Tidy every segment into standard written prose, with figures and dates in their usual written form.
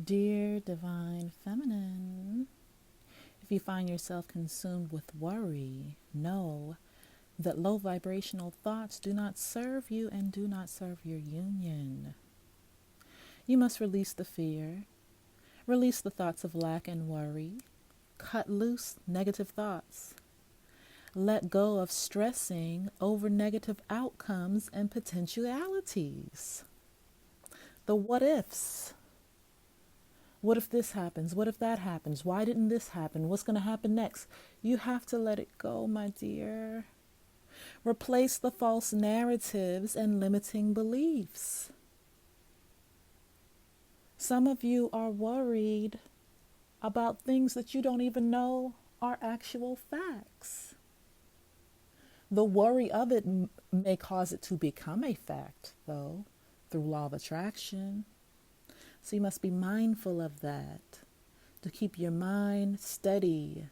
Dear Divine Feminine, if you find yourself consumed with worry, know that low vibrational thoughts do not serve you and do not serve your union. You must release the fear, release the thoughts of lack and worry, cut loose negative thoughts. Let go of stressing over negative outcomes and potentialities. The what ifs. What if this happens? What if that happens? Why didn't this happen? What's going to happen next? You have to let it go, my dear. Replace the false narratives and limiting beliefs. Some of you are worried about things that you don't even know are actual facts. The worry of it may cause it to become a fact, though, through law of attraction. So you must be mindful of that, to keep your mind steady,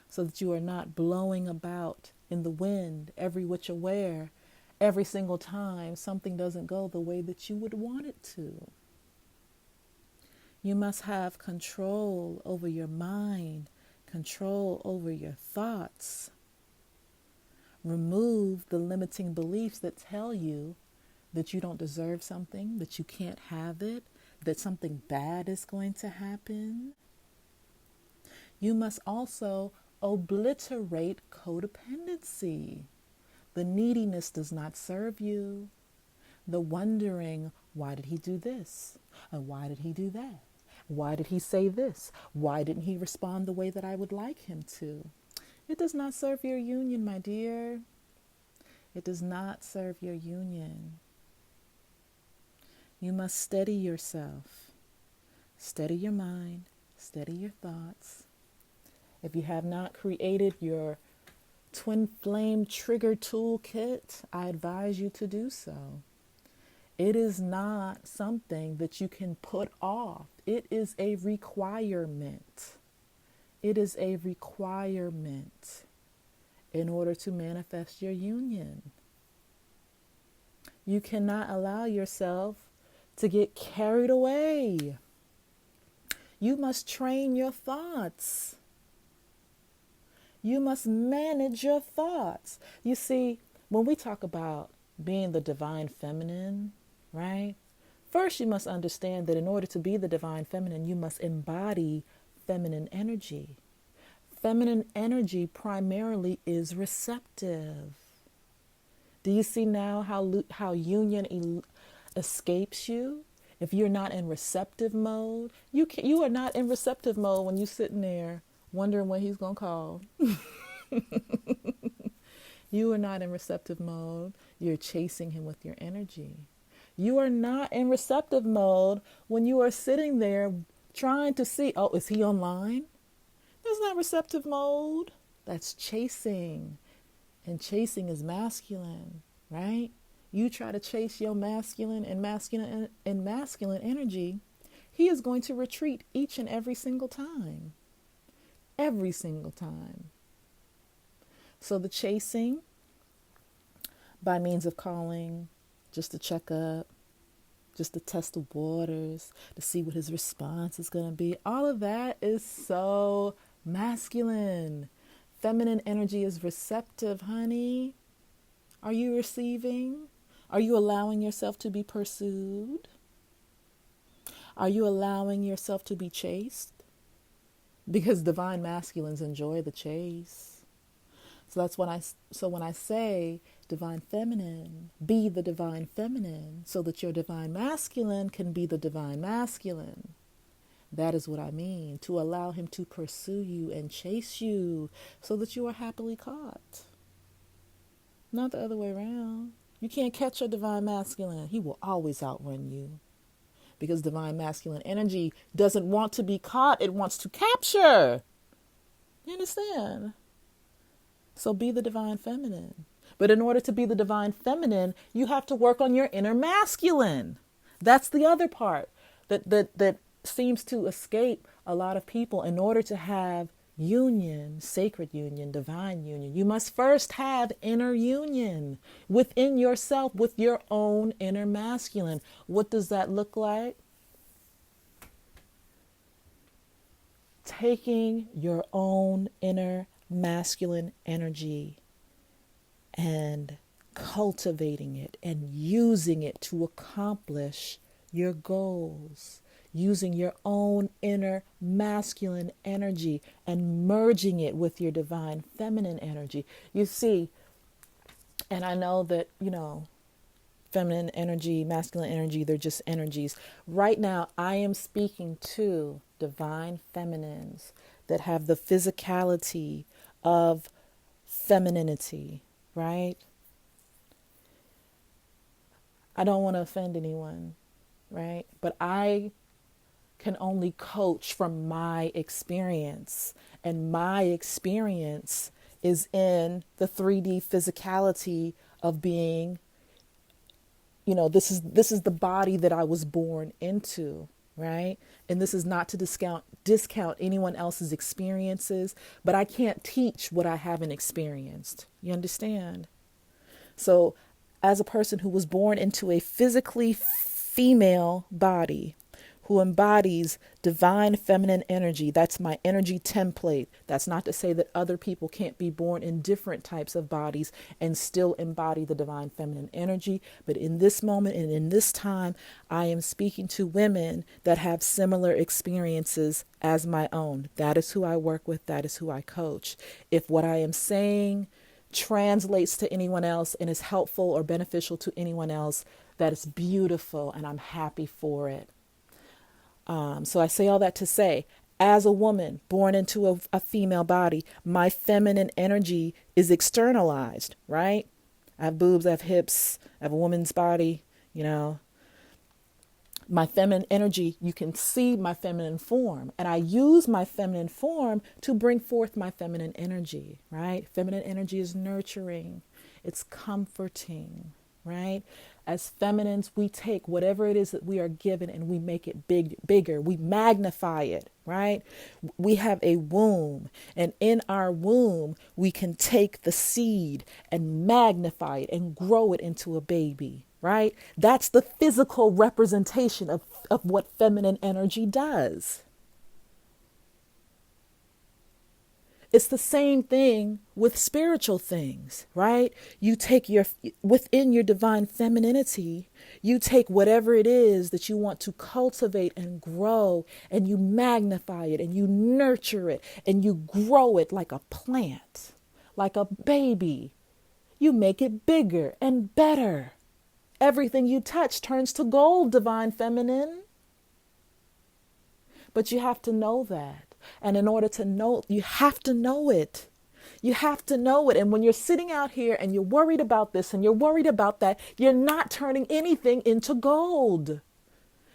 so that you are not blowing about in the wind every which aware every single time something doesn't go the way that you would want it to. You must have control over your mind, control over your thoughts. Remove the limiting beliefs that tell you that you don't deserve something, that you can't have it, that something bad is going to happen. You must also obliterate codependency. The neediness does not serve you. The wondering, why did he do this? And why did he do that? Why did he say this? Why didn't he respond the way that I would like him to? It does not serve your union, my dear. It does not serve your union. You must steady yourself. Steady your mind. Steady your thoughts. If you have not created your Twin Flame Trigger Toolkit, I advise you to do so. It is not something that you can put off. It is a requirement. It is a requirement in order to manifest your union. You cannot allow yourself to get carried away. You must train your thoughts. You must manage your thoughts. You see, when we talk about being the divine feminine, right? First, you must understand that in order to be the divine feminine, you must embody feminine energy. Feminine energy primarily is receptive. Do you see now how union escapes you? If you're not in receptive mode, you are not in receptive mode when you're sitting there wondering when he's going to call. You are not in receptive mode. You're chasing him with your energy. You are not in receptive mode when you are sitting there trying to see, oh, is he online? That's not receptive mode. That's chasing. And chasing is masculine, right? You try to chase your masculine energy, he is going to retreat each and every single time. Every single time. So the chasing by means of calling, just to check up, just to test the waters, to see what his response is going to be. All of that is so masculine. Feminine energy is receptive, honey. Are you receiving? Are you allowing yourself to be pursued? Are you allowing yourself to be chased? Because divine masculines enjoy the chase. So when I say divine feminine, be the divine feminine so that your divine masculine can be the divine masculine. That is what I mean, to allow him to pursue you and chase you so that you are happily caught. Not the other way around. You can't catch a divine masculine. He will always outrun you. Because divine masculine energy doesn't want to be caught. It wants to capture. You understand? So be the divine feminine. But in order to be the divine feminine, you have to work on your inner masculine. That's the other part that seems to escape a lot of people. In order to have union, sacred union, divine union, you must first have inner union within yourself with your own inner masculine. What does that look like? Taking your own inner masculine energy and cultivating it and using it to accomplish your goals, using your own inner masculine energy and merging it with your divine feminine energy. You see, and I know that, feminine energy, masculine energy, they're just energies. Right now, I am speaking to divine feminines that have the physicality of femininity, right? I don't want to offend anyone, right? But I can only coach from my experience, and my experience is in the 3D physicality of being, this is the body that I was born into, right? And this is not to discount anyone else's experiences, but I can't teach what I haven't experienced. You understand? So, as a person who was born into a physically female body, who embodies divine feminine energy, that's my energy template. That's not to say that other people can't be born in different types of bodies and still embody the divine feminine energy. But in this moment and in this time, I am speaking to women that have similar experiences as my own. That is who I work with. That is who I coach. If what I am saying translates to anyone else and is helpful or beneficial to anyone else, that is beautiful, and I'm happy for it. So I say all that to say, as a woman born into a female body, my feminine energy is externalized, right? I have boobs, I have hips, I have a woman's body, My feminine energy, you can see my feminine form, and I use my feminine form to bring forth my feminine energy, right? Feminine energy is nurturing, it's comforting, right? As feminines, we take whatever it is that we are given and we make it bigger. We magnify it, right? We have a womb, and in our womb, we can take the seed and magnify it and grow it into a baby, right? That's the physical representation of what feminine energy does. It's the same thing with spiritual things, right? You take within your divine femininity, you take whatever it is that you want to cultivate and grow, and you magnify it and you nurture it and you grow it like a plant, like a baby. You make it bigger and better. Everything you touch turns to gold, divine feminine. But you have to know that. And in order to know, you have to know it. You have to know it. And when you're sitting out here and you're worried about this and you're worried about that, you're not turning anything into gold.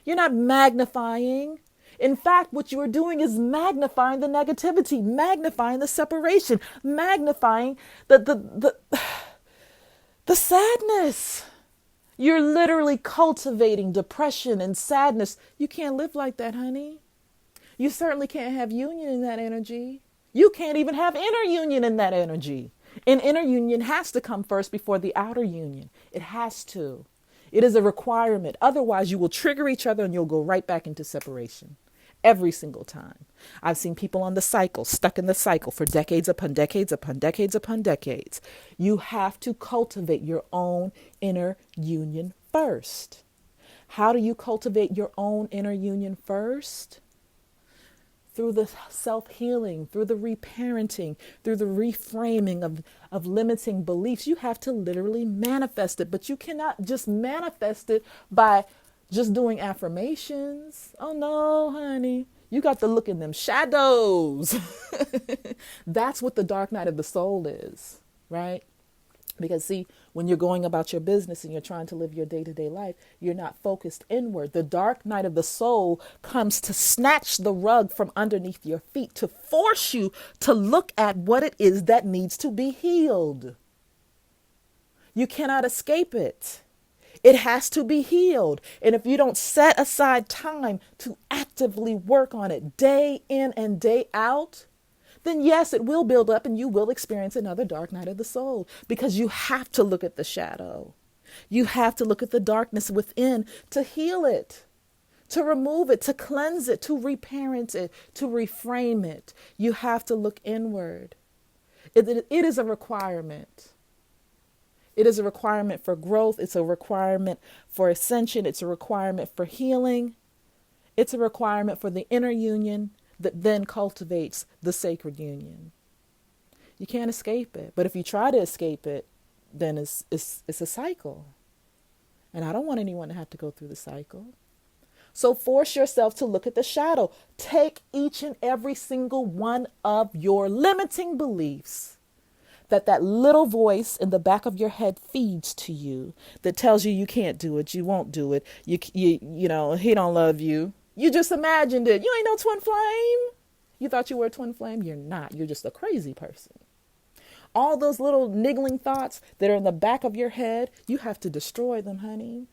You're not magnifying. In fact, what you are doing is magnifying the negativity, magnifying the separation, magnifying the sadness. You're literally cultivating depression and sadness. You can't live like that, honey. You certainly can't have union in that energy. You can't even have inner union in that energy. And inner union has to come first before the outer union. It has to. It is a requirement. Otherwise, you will trigger each other and you'll go right back into separation every single time. I've seen people on the cycle, stuck in the cycle for decades upon decades upon decades upon decades. You have to cultivate your own inner union first. How do you cultivate your own inner union first? Through the self-healing, through the reparenting, through the reframing of limiting beliefs. You have to literally manifest it, but you cannot just manifest it by just doing affirmations. Oh no, honey. You got to look in them shadows. That's what the dark night of the soul is, right? Because see, when you're going about your business and you're trying to live your day-to-day life, you're not focused inward. The dark night of the soul comes to snatch the rug from underneath your feet, to force you to look at what it is that needs to be healed. You cannot escape it. It has to be healed. And if you don't set aside time to actively work on it day in and day out, then yes, it will build up and you will experience another dark night of the soul, because you have to look at the shadow. You have to look at the darkness within to heal it, to remove it, to cleanse it, to reparent it, to reframe it. You have to look inward. It is a requirement. It is a requirement for growth. It's a requirement for ascension. It's a requirement for healing. It's a requirement for the inner union that then cultivates the sacred union. You can't escape it. But if you try to escape it, then it's a cycle. And I don't want anyone to have to go through the cycle. So force yourself to look at the shadow. Take each and every single one of your limiting beliefs that little voice in the back of your head feeds to you, that tells you you can't do it, you won't do it, you know, he don't love you. You just imagined it. You ain't no twin flame. You thought you were a twin flame. You're not. You're just a crazy person. All those little niggling thoughts that are in the back of your head, you have to destroy them, honey.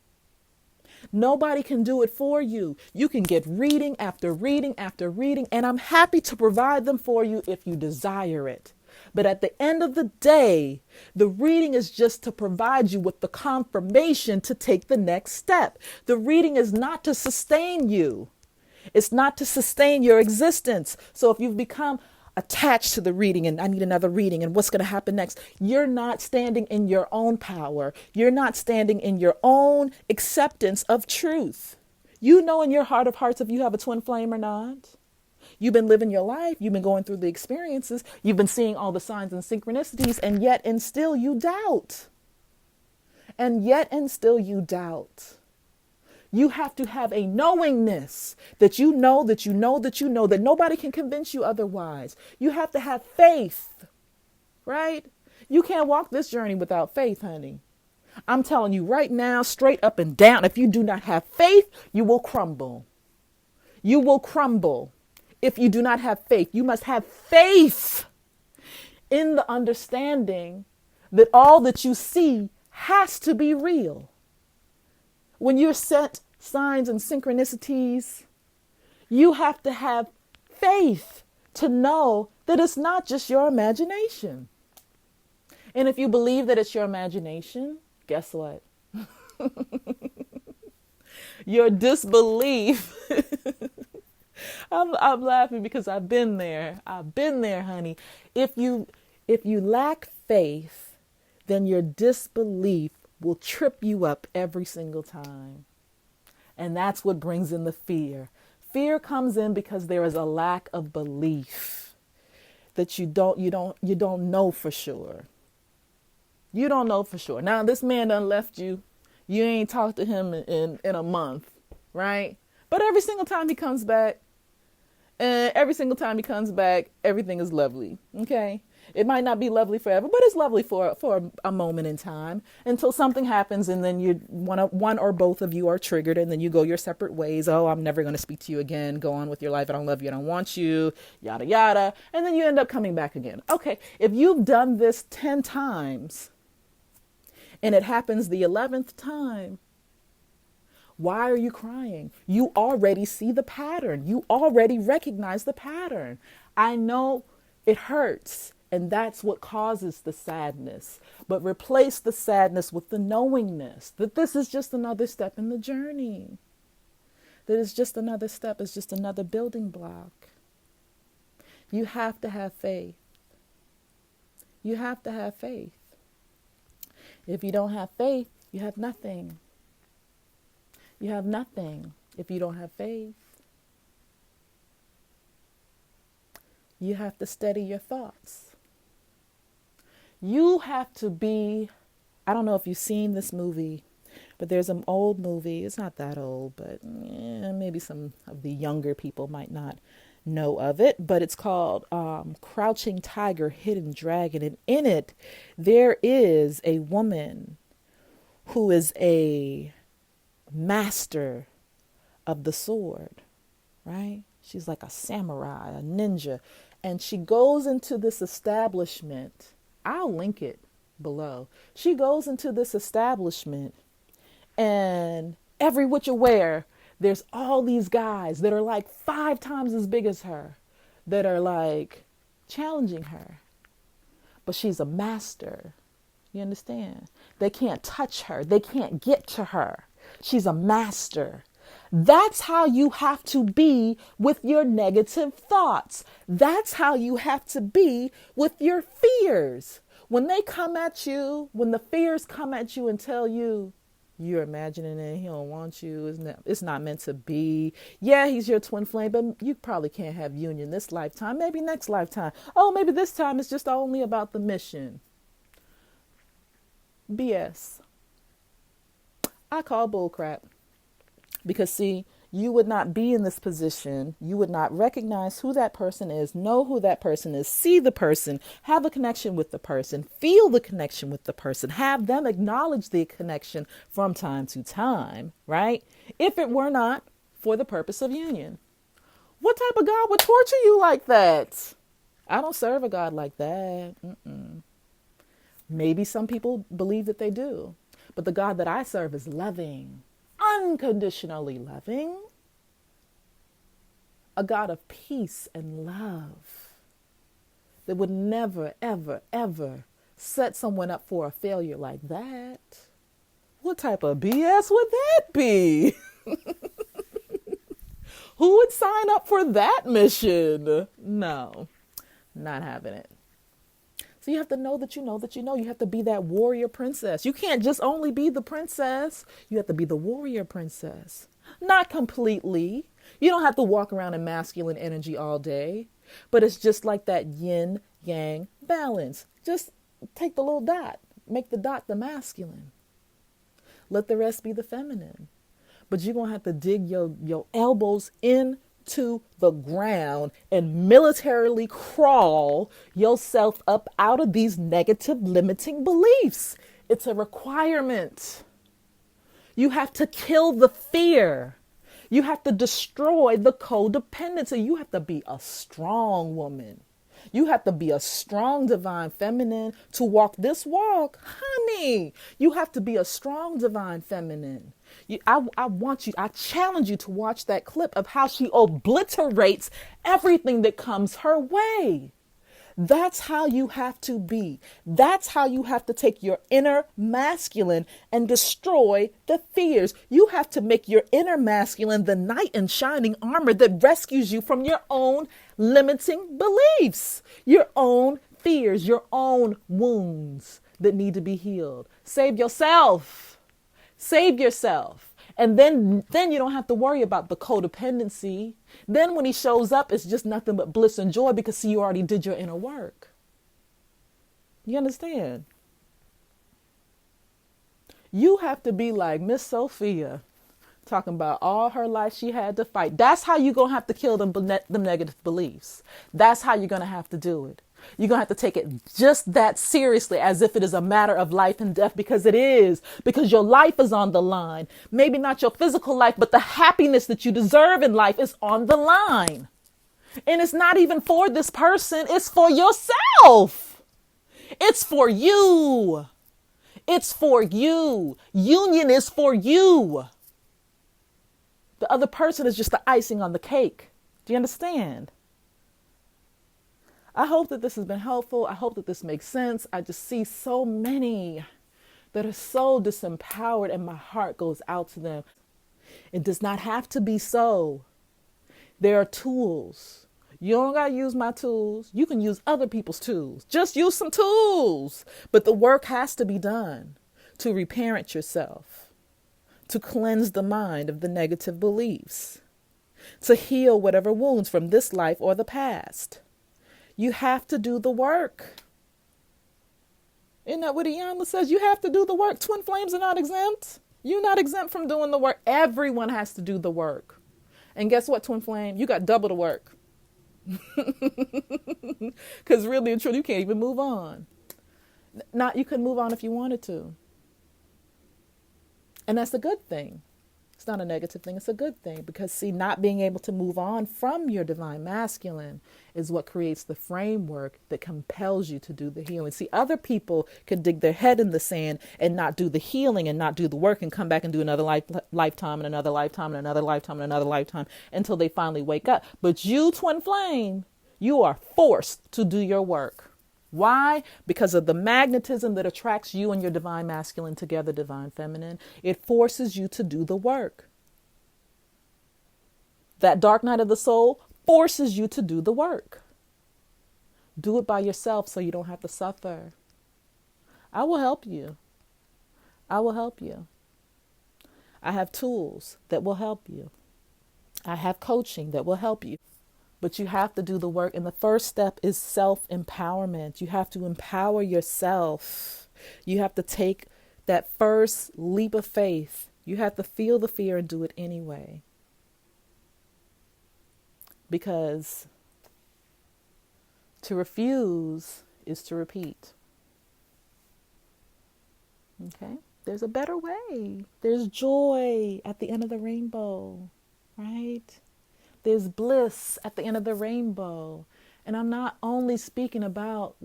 Nobody can do it for you. You can get reading after reading after reading, and I'm happy to provide them for you if you desire it. But at the end of the day, the reading is just to provide you with the confirmation to take the next step. The reading is not to sustain you. It's not to sustain your existence. So if you've become attached to the reading and I need another reading and what's going to happen next, you're not standing in your own power. You're not standing in your own acceptance of truth. You know in your heart of hearts if you have a twin flame or not. You've been living your life. You've been going through the experiences. You've been seeing all the signs and synchronicities, and yet and still you doubt. And yet and still you doubt. You have to have a knowingness that you know that you know that you know that nobody can convince you otherwise. You have to have faith, right? You can't walk this journey without faith, honey. I'm telling you right now, straight up and down, if you do not have faith, you will crumble. You will crumble. If you do not have faith, you must have faith in the understanding that all that you see has to be real. When you're sent signs and synchronicities, you have to have faith to know that it's not just your imagination. And if you believe that it's your imagination, guess what? Your disbelief. I'm laughing because I've been there. I've been there, honey. If you lack faith, then your disbelief will trip you up every single time. And that's what brings in the fear. Fear comes in because there is a lack of belief that you don't know for sure. You don't know for sure. Now this man done left you. You ain't talked to him in a month, right? But every single time he comes back, everything is lovely. Okay. It might not be lovely forever, but it's lovely for a moment in time until something happens, and then one or both of you are triggered, and then you go your separate ways. Oh, I'm never going to speak to you again. Go on with your life. I don't love you. I don't want you. Yada, yada. And then you end up coming back again. Okay. If you've done this 10 times and it happens the 11th time, why are you crying? You already see the pattern. You already recognize the pattern. I know it hurts, and that's what causes the sadness. But replace the sadness with the knowingness that this is just another step in the journey. That it's just another step. It's just another building block. You have to have faith. You have to have faith. If you don't have faith, you have nothing. You have nothing if you don't have faith. You have to steady your thoughts. You have to be, I don't know if you've seen this movie, but there's an old movie. It's not that old, but maybe some of the younger people might not know of it. But it's called Crouching Tiger, Hidden Dragon. And in it, there is a woman who is a master of the sword, right? She's like a samurai, a ninja. And she goes into this establishment. I'll link it below. She goes into this establishment, and every which aware, there's all these guys that are like 5 times as big as her, that are like challenging her. But she's a master. You understand? They can't touch her. They can't get to her. She's a master. That's how you have to be with your negative thoughts. That's how you have to be with your fears. When they come at you, when the fears come at you and tell you, you're imagining it, he don't want you, it's not meant to be. Yeah, he's your twin flame, but you probably can't have union this lifetime, maybe next lifetime. Oh, maybe this time it's just only about the mission. BS. I call bullcrap. Because see, you would not be in this position. You would not recognize who that person is, know who that person is, see the person, have a connection with the person, feel the connection with the person, have them acknowledge the connection from time to time, right? If it were not for the purpose of union. What type of God would torture you like that? I don't serve a God like that. Maybe some people believe that they do. But the God that I serve is loving. Unconditionally loving, a God of peace and love that would never, ever, ever set someone up for a failure like that. What type of BS would that be? Who would sign up for that mission? No, not having it. So you have to know that you know that you know. You have to be that warrior princess. You can't just only be the princess. You have to be the warrior princess. Not completely. You don't have to walk around in masculine energy all day. But it's just like that yin yang balance. Just take the little dot. Make the dot the masculine. Let the rest be the feminine. But you're going to have to dig your elbows in to the ground and militarily crawl yourself up out of these negative limiting beliefs. It's a requirement. You have to kill the fear. You have to destroy the codependency. You have to be a strong woman. You have to be a strong divine feminine to walk this walk. Honey, you have to be a strong divine feminine. I challenge you to watch that clip of how she obliterates everything that comes her way. That's how you have to be. That's how you have to take your inner masculine and destroy the fears. You have to make your inner masculine the knight in shining armor that rescues you from your own limiting beliefs, your own fears, your own wounds that need to be healed. Save yourself. Save yourself. And then you don't have to worry about the codependency. Then when he shows up, it's just nothing but bliss and joy because see, you already did your inner work. You understand? You have to be like Miss Sophia, talking about all her life she had to fight. That's how you're going to have to kill them negative beliefs. That's how you're going to have to do it. You're going to have to take it just that seriously as if it is a matter of life and death, because it is, because your life is on the line. Maybe not your physical life, but the happiness that you deserve in life is on the line. And it's not even for this person. It's for yourself. It's for you. It's for you. Union is for you. The other person is just the icing on the cake. Do you understand? I hope that this has been helpful. I hope that this makes sense. I just see so many that are so disempowered and my heart goes out to them. It does not have to be so. There are tools. You don't got to use my tools. You can use other people's tools. Just use some tools. But the work has to be done to reparent yourself, to cleanse the mind of the negative beliefs, to heal whatever wounds from this life or the past. You have to do the work. Isn't that what Iyanla says? You have to do the work. Twin flames are not exempt. You're not exempt from doing the work. Everyone has to do the work. And guess what, twin flame? You got double the work. Because really and truly, you can't even move on. You could move on if you wanted to. And that's a good thing. It's not a negative thing. It's a good thing because, see, not being able to move on from your divine masculine is what creates the framework that compels you to do the healing. See, other people could dig their head in the sand and not do the healing and not do the work and come back and do another lifetime and another lifetime and another lifetime and another lifetime until they finally wake up. But you, twin flame, You are forced to do your work. Why? Because of the magnetism that attracts you and your divine masculine together, divine feminine. It forces you to do the work. That dark night of the soul forces you to do the work. Do it by yourself so you don't have to suffer. I will help you. I will help you. I have tools that will help you. I have coaching that will help you. But you have to do the work. And the first step is self-empowerment. You have to empower yourself. You have to take that first leap of faith. You have to feel the fear and do it anyway. Because to refuse is to repeat. Okay? There's a better way. There's joy at the end of the rainbow, right? There's bliss at the end of the rainbow. And I'm not only speaking about,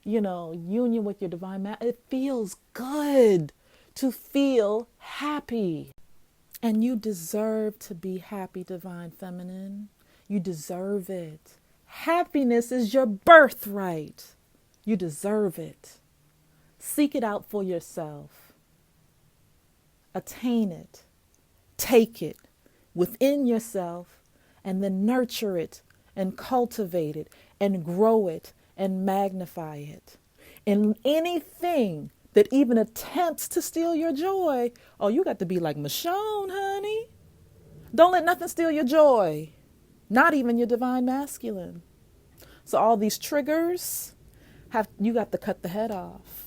union with your divine it feels good to feel happy. And you deserve to be happy, divine feminine. You deserve it. Happiness is your birthright. You deserve it. Seek it out for yourself. Attain it. Take it within yourself and then nurture it and cultivate it and grow it and magnify it. And anything that even attempts to steal your joy, oh, you got to be like Michonne, honey. Don't let nothing steal your joy. Not even your divine masculine. So all these triggers, you got to cut the head off.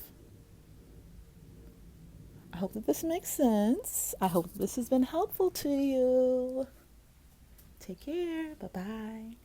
I hope that this makes sense. I hope this has been helpful to you. Take care. Bye-bye.